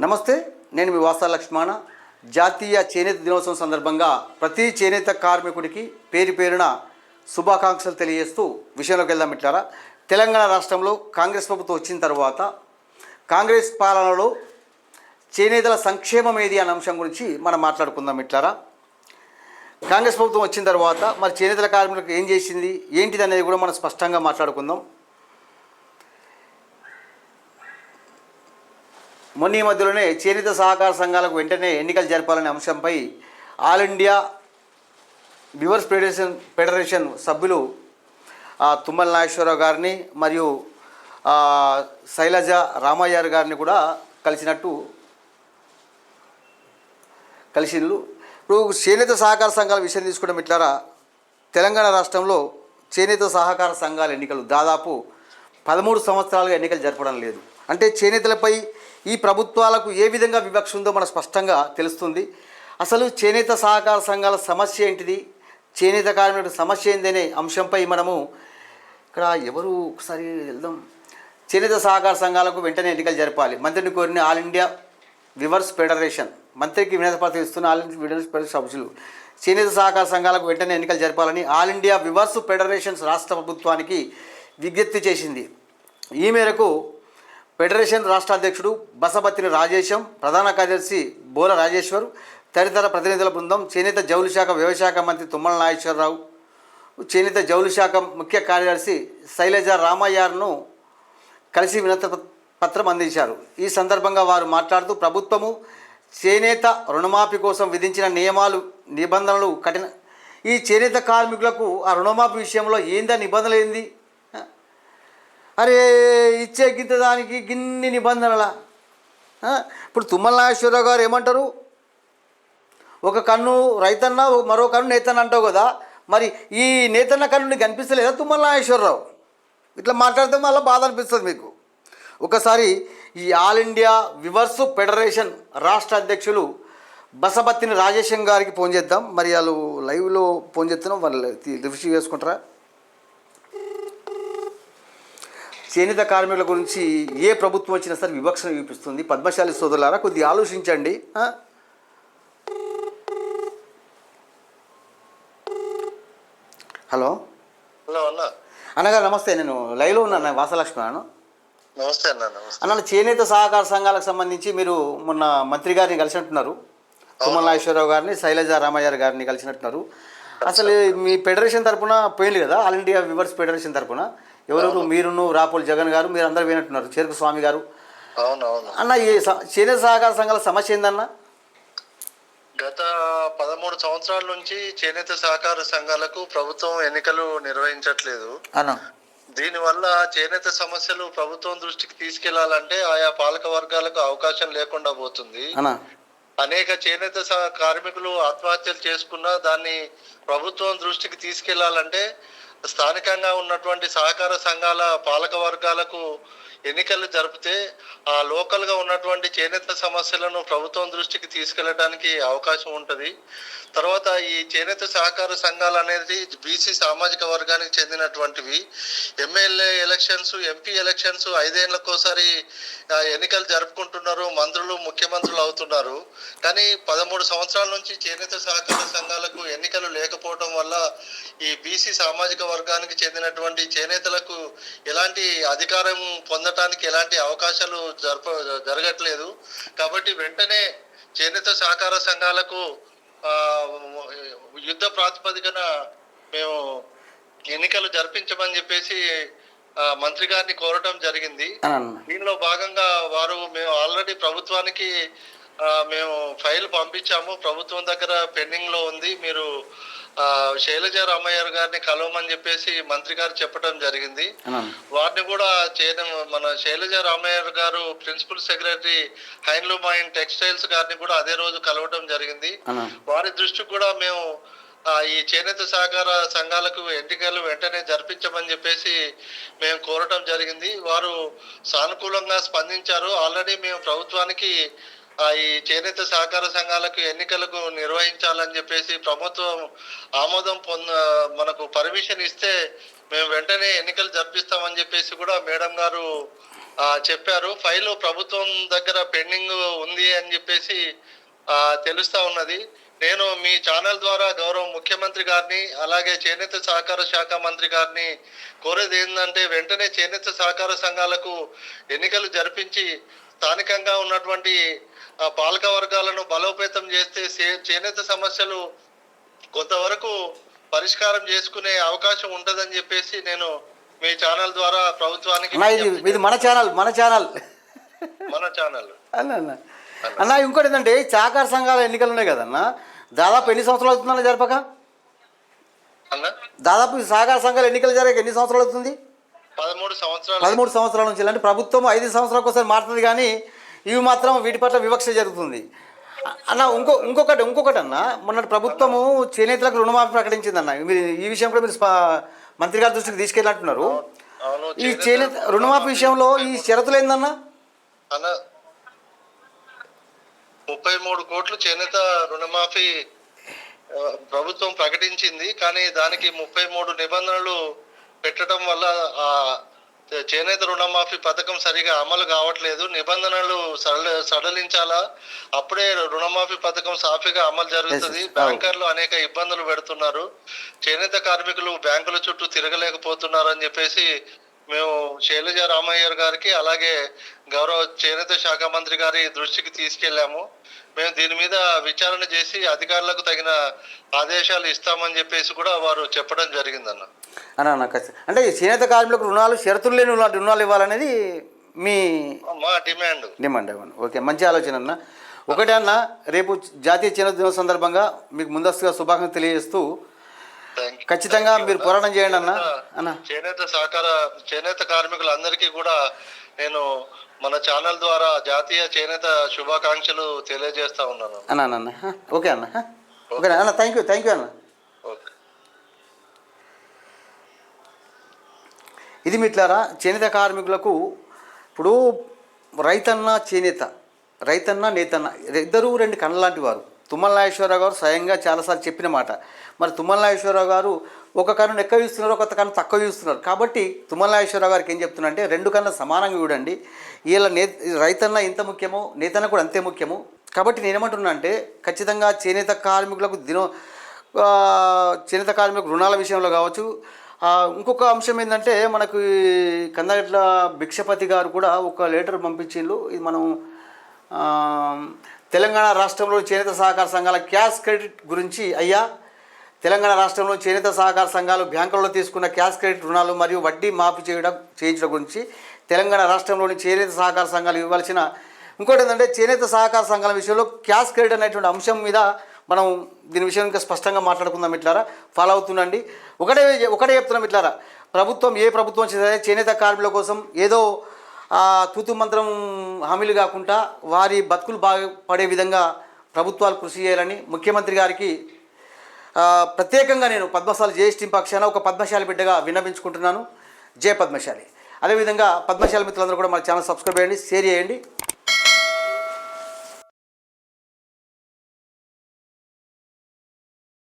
నమస్తే, నేను మీ వాసా లక్ష్మణ. జాతీయ చేనేత దినోత్సవం సందర్భంగా ప్రతి చేనేత కార్మికుడికి పేరు పేరున శుభాకాంక్షలు తెలియజేస్తూ విషయంలోకి వెళ్దాం. ఇట్లారా, తెలంగాణ రాష్ట్రంలో కాంగ్రెస్ ప్రభుత్వం వచ్చిన తర్వాత కాంగ్రెస్ పాలనలో చేనేతల సంక్షేమం ఏది అనే అంశం గురించి మనం మాట్లాడుకుందాం. ఇట్లారా, కాంగ్రెస్ ప్రభుత్వం వచ్చిన తర్వాత మరి చేనేతల కార్మికులకు ఏం చేసింది ఏంటిది అనేది కూడా మనం స్పష్టంగా మాట్లాడుకుందాం. మొన్న ఈ మధ్యలోనే చేనేత సహకార సంఘాలకు వెంటనే ఎన్నికలు జరపాలనే అంశంపై ఆల్ ఇండియా వ్యూవర్స్ ఫెడరేషన్ సభ్యులు తుమ్మల నాగేశ్వరరావు గారిని మరియు శైలజ రామయ్య గారిని కూడా కలిసిండ్రు. ఇప్పుడు చేనేత సహకార సంఘాల విషయం తీసుకోవడం ఇట్లారా, తెలంగాణ రాష్ట్రంలో చేనేత సహకార సంఘాల ఎన్నికలు దాదాపు 13 సంవత్సరాలుగా ఎన్నికలు జరపడం లేదు. అంటే చేనేతలపై ఈ ప్రభుత్వాలకు ఏ విధంగా వివక్ష ఉందో మనకు స్పష్టంగా తెలుస్తుంది. అసలు చేనేత సహకార సంఘాల సమస్య ఏంటిది, చేనేత కార్మికుల సమస్య ఏందనే అంశంపై మనము ఇక్కడ ఒకసారి వెళ్దాం. చేనేత సహకార సంఘాలకు వెంటనే ఎన్నికలు జరపాలి. మంత్రిని కోరిన ఆల్ ఇండియా వ్యూవర్స్ ఫెడరేషన్ మంత్రికి వినతిపత్రం ఇస్తున్న ఆల్ ఇండియా వ్యూవర్స్ ఫెడరేషన్ సభ్యులు చేనేత సహకార సంఘాలకు వెంటనే ఎన్నికలు జరపాలని ఆల్ ఇండియా వ్యూవర్స్ ఫెడరేషన్స్ రాష్ట్ర ప్రభుత్వానికి విజ్ఞప్తి చేసింది. ఈ మేరకు ఫెడరేషన్ రాష్ట్ర అధ్యక్షుడు బసబత్తిని రాజేశం, ప్రధాన కార్యదర్శి బోల రాజేశ్వర్, తదితర ప్రతినిధుల బృందం చేనేత జౌళి శాఖ వ్యవశాఖ మంత్రి తుమ్మల నాగేశ్వరరావు, చేనేత జౌళి శాఖ ముఖ్య కార్యదర్శి శైలజ రామయ్యను కలిసి వినతి పత్రం అందించారు. ఈ సందర్భంగా వారు మాట్లాడుతూ ప్రభుత్వము చేనేత రుణమాఫీ కోసం విధించిన నిబంధనలు కఠిన. ఈ చేనేత కార్మికులకు ఆ రుణమాఫీ విషయంలో ఏందా నిబంధనలు ఏంది? అరే ఇచ్చే గిద్ద దానికి గిన్ని నిబంధనల. ఇప్పుడు తుమ్మల నాగేశ్వరరావు గారు ఏమంటారు, ఒక కన్ను రైతన్న మరో కన్ను నేతన్న అంటావు కదా, మరి ఈ నేతన్న కన్ను నీకు కనిపిస్తలేదా తుమ్మల నాగేశ్వరరావు? ఇట్లా మాట్లాడితే మళ్ళీ బాధ అనిపిస్తుంది మీకు. ఒకసారి ఈ ఆల్ ఇండియా వ్యూవర్స్ ఫెడరేషన్ రాష్ట్ర అధ్యక్షులు బసబత్తిని రాజేశం గారికి ఫోన్ చేద్దాం. మరి వాళ్ళు లైవ్లో ఫోన్ చేస్తున్నాం, వాళ్ళు రిసీవ్ చేసుకుంటారా? చేనేత కార్మికుల గురించి ఏ ప్రభుత్వం వచ్చినా సరే వివక్షను చూపిస్తుంది. పద్మశాలి సోదరులారా, కొద్దిగా ఆలోచించండి. హలో అన్నగారు నమస్తే, నేను లైవ్లో ఉన్నాను, వాసలక్ష్మి అన్న. నమస్తే అన్న, చేనేత సహకార సంఘాలకు సంబంధించి మీరు మొన్న మంత్రి గారిని కలిసినట్టున్నారు, తుమ్మల నాగేశ్వరరావు గారిని, శైలజ రామయ్య గారిని కలిసినట్టున్నారు. అసలు మీ ఫెడరేషన్ తరఫున పోయింది కదా, ఆల్ ఇండియా వ్యూవర్స్ ఫెడరేషన్ తరఫున ఎవరెవరు, మీరును రాపోల్ జగన్ గారు, మీరు అందరు వినట్టున్నారు, చెరుకు స్వామి గారు. అవునవును అన్న, ఈ చేనేత సహకార సంఘాల సమస్య ఏందన్న? గత 13 సంవత్సరాల నుంచి చేనేత సహకార సంఘాలకు ప్రభుత్వం ఎన్నికలు నిర్వహించట్లేదు అన్న. దీనివల్ల చేనేత సమస్యలు ప్రభుత్వం దృష్టికి తీసుకెళ్లాలంటే ఆయా పాలక వర్గాలకు అవకాశం లేకుండా పోతుంది. అనేక చేనేత కార్మికులు ఆత్మహత్యలు చేసుకున్నా దాన్ని ప్రభుత్వం దృష్టికి తీసుకెళ్లాలంటే స్థానికంగా ఉన్నటువంటి సహకార సంఘాల పాలక వర్గాలకు ఎన్నికలు జరిపితే ఆ లోకల్గా ఉన్నటువంటి చేనేత సమస్యలను ప్రభుత్వం దృష్టికి తీసుకెళ్లడానికి అవకాశం ఉంటుంది. తర్వాత ఈ చేనేత సహకార సంఘాలు అనేది బీసీ సామాజిక వర్గానికి చెందినటువంటివి. ఎమ్మెల్యే ఎలక్షన్స్, ఎంపీ ఎలక్షన్స్ 5 ఏళ్లకోసారి ఎన్నికలు జరుపుకుంటున్నారు, మంత్రులు ముఖ్యమంత్రులు అవుతున్నారు. కానీ 13 సంవత్సరాల నుంచి చేనేత సహకార సంఘాలకు ఎన్నికలు లేకపోవడం వల్ల ఈ బీసీ సామాజిక వర్గానికి చెందినటువంటి చేనేతలకు ఎలాంటి అధికారం పొందటానికి ఎలాంటి అవకాశాలు జరగట్లేదు. కాబట్టి వెంటనే చేనేత సహకార సంఘాలకు యుద్ధ ప్రాతిపదికన మేము ఎన్నికలు జరిపించమని చెప్పేసి మంత్రి గారిని కోరటం జరిగింది. దీనిలో భాగంగా మేము ఆల్రెడీ ప్రభుత్వానికి మేము ఫైల్ పంపించాము, ప్రభుత్వం దగ్గర పెండింగ్ లో ఉంది, మీరు శైలజ రామయ్య గారిని కలవమని చెప్పేసి మంత్రి గారు చెప్పడం జరిగింది. వారిని కూడా మన శైలజ రామయ్య గారు principal secretary handloom and textiles గారిని కూడా అదే రోజు కలవడం జరిగింది. వారి దృష్టికి కూడా మేము ఈ చేనేత సహకార సంఘాలకు ఎన్నికలు వెంటనే జరిపించమని చెప్పేసి మేము కోరటం జరిగింది. వారు సానుకూలంగా స్పందించారు. ఆల్రెడీ మేము ప్రభుత్వానికి ఈ చేనేత సహకార సంఘాలకు ఎన్నికలకు నిర్వహించాలని చెప్పేసి ప్రభుత్వం ఆమోదం మనకు పర్మిషన్ ఇస్తే మేము వెంటనే ఎన్నికలు జరిపిస్తామని చెప్పేసి కూడా మేడం గారు చెప్పారు. ఫైలు ప్రభుత్వం దగ్గర పెండింగ్ ఉంది అని చెప్పేసి తెలుస్తా ఉన్నది. నేను మీ ఛానల్ ద్వారా గౌరవ ముఖ్యమంత్రి గారిని అలాగే చేనేత సహకార శాఖ మంత్రి గారిని కోరేది ఏంటంటే వెంటనే చేనేత సహకార సంఘాలకు ఎన్నికలు జరిపించి స్థానికంగా ఉన్నటువంటి పాలక వర్గాలను బలోపేతం చేస్తే చేనేత సమస్యలు కొంతవరకు పరిష్కారం చేసుకునే అవకాశం ఉంటదని చెప్పేసి నేను మీ ఛానల్ ద్వారా ప్రభుత్వానికి ఇది మన ఛానల్ అన్న. ఇంకోటి ఏంటంటే సహకార సంఘాల ఎన్నికలు ఉన్నాయి కదన్న, దాదాపు ఎన్ని సంవత్సరాలు అవుతుందన్న జరపక? దాదాపు సహకార సంఘాల ఎన్నికలు జరగక ఎన్ని సంవత్సరాలు అవుతుంది? 13 సంవత్సరాల నుంచి. అంటే ప్రభుత్వం 5 సంవత్సరాలకు ఒకసారి మారుతుంది, కానీ ఇవి మాత్రం వీటి పట్ల వివక్ష జరుగుతుంది అన్న. ఇంకొకటి అన్న, మొన్నటి ప్రభుత్వము చేనేతలకు రుణమాఫీ ప్రకటించిందన్న. మీరు ఈ విషయం కూడా మీరు మంత్రి గారి దృష్టికి తీసుకెళ్ళినట్టున్నారు. ఈ చేనేత రుణమాఫీ విషయంలో ఈ షరతులు ఏందన్నా? 33 కోట్లు చేనేత రుణమాఫీ ప్రభుత్వం ప్రకటించింది. కానీ దానికి 33 నిబంధనలు పెట్టడం వల్ల చేనేత రుణమాఫీ పథకం సరిగా అమలు కావట్లేదు. నిబంధనలు సడలించాలా, అప్పుడే రుణమాఫీ పథకం సాఫీగా అమలు జరుగుతుంది. బ్యాంకర్లు అనేక ఇబ్బందులు పెడుతున్నారు, చేనేత కార్మికులు బ్యాంకుల చుట్టూ తిరగలేకపోతున్నారు అని చెప్పేసి మేము శైలజ రామయ్య గారికి అలాగే గౌరవ చేనేత శాఖ మంత్రి గారి దృష్టికి తీసుకెళ్లాము. మేము దీని మీద విచారణ చేసి అధికారులకు తగిన ఆదేశాలు ఇస్తామని చెప్పేసి కూడా వారు చెప్పడం జరిగిందన్న. అంటే చేనేత కార్మికులకు రుణాలు షరతులు లేని రుణాలు ఇవ్వాలనేది మా డిమాండ్. ఓకే, మంచి ఆలోచన అన్న. ఒకటే అన్న, రేపు జాతీయ చేనేత దినోత్సవం సందర్భంగా మీకు ముందస్తుగా శుభాకాంక్షలు తెలియజేస్తూ ఖచ్చితంగా మీరు పోరాటం చేయండి అన్న. చేనేత కార్మికులందరికీ కూడా నేను మన ఛానల్ ద్వారా జాతీయ చేనేత శుభాకాంక్షలు తెలియజేస్తా ఉన్నాను అన్న. ఓకే అన్న. ఓకే అన్న, థ్యాంక్ యూ అన్న. ఇది మిట్లారా, చేనేత కార్మికులకు ఇప్పుడు రైతన్న నేతన్న ఇద్దరు 2 కళ్ళ లాంటి వారు. తుమ్మల నాగేశ్వరరావు గారు స్వయంగా చాలాసార్లు చెప్పిన మాట. మరి తుమ్మల నాగేశ్వరరావు గారు ఒక కన్ను ఎక్కువ చూస్తున్నారు, ఒక కన్ను తక్కువ చూస్తున్నారు. కాబట్టి తుమ్మల నాగేశ్వరరావు గారికి ఏం చెప్తున్నా అంటే 2 కన్ను సమానంగా చూడండి. వీళ్ళ రైతన్న ఎంత ముఖ్యమో నేతన్న కూడా అంతే ముఖ్యము. కాబట్టి నేనేమంటున్నా అంటే ఖచ్చితంగా చేనేత కార్మికులకు చేనేత కార్మికులకు రుణాల విషయంలో కావచ్చు. ఇంకొక అంశం ఏంటంటే మనకు కందగట్ల భిక్షపతి గారు కూడా ఒక లెటర్ పంపించిండ్రు. ఇది మనం తెలంగాణ రాష్ట్రంలో చేనేత సహకార సంఘాల క్యాష్ క్రెడిట్ గురించి. అయ్యా, తెలంగాణ రాష్ట్రంలో చేనేత సహకార సంఘాలు బ్యాంకులలో తీసుకున్న క్యాష్ క్రెడిట్ రుణాలు మరియు వడ్డీ మాఫీ చేయించడం గురించి తెలంగాణ రాష్ట్రంలోని చేనేత సహకార సంఘాలు ఇవ్వాల్సిన ఇంకోటి ఏంటంటే చేనేత సహకార సంఘాల విషయంలో క్యాష్ క్రెడిట్ అనేటువంటి అంశం మీద మనం దీని విషయం ఇంకా స్పష్టంగా మాట్లాడుకుందాం. ఇట్లారా ఫాలో అవుతుండండి. ఒకటే చెప్తున్నాం ఇట్లారా, ఏ ప్రభుత్వం చేనేత కార్మికుల కోసం ఏదో తూతు మంత్రం హామీలు కాకుండా వారి బతుకులు బాగుపడే విధంగా ప్రభుత్వాలు కృషి చేయాలని ముఖ్యమంత్రి గారికి ప్రత్యేకంగా నేను పద్మశాలి జేఎస్టీ పక్షాన ఒక పద్మశాలి బిడ్డగా విన్నవించుకుంటున్నాను. జై పద్మశాలి. అదేవిధంగా పద్మశాలి మిత్రులందరూ కూడా మన ఛానల్ సబ్స్క్రైబ్ చేయండి, షేర్ చేయండి.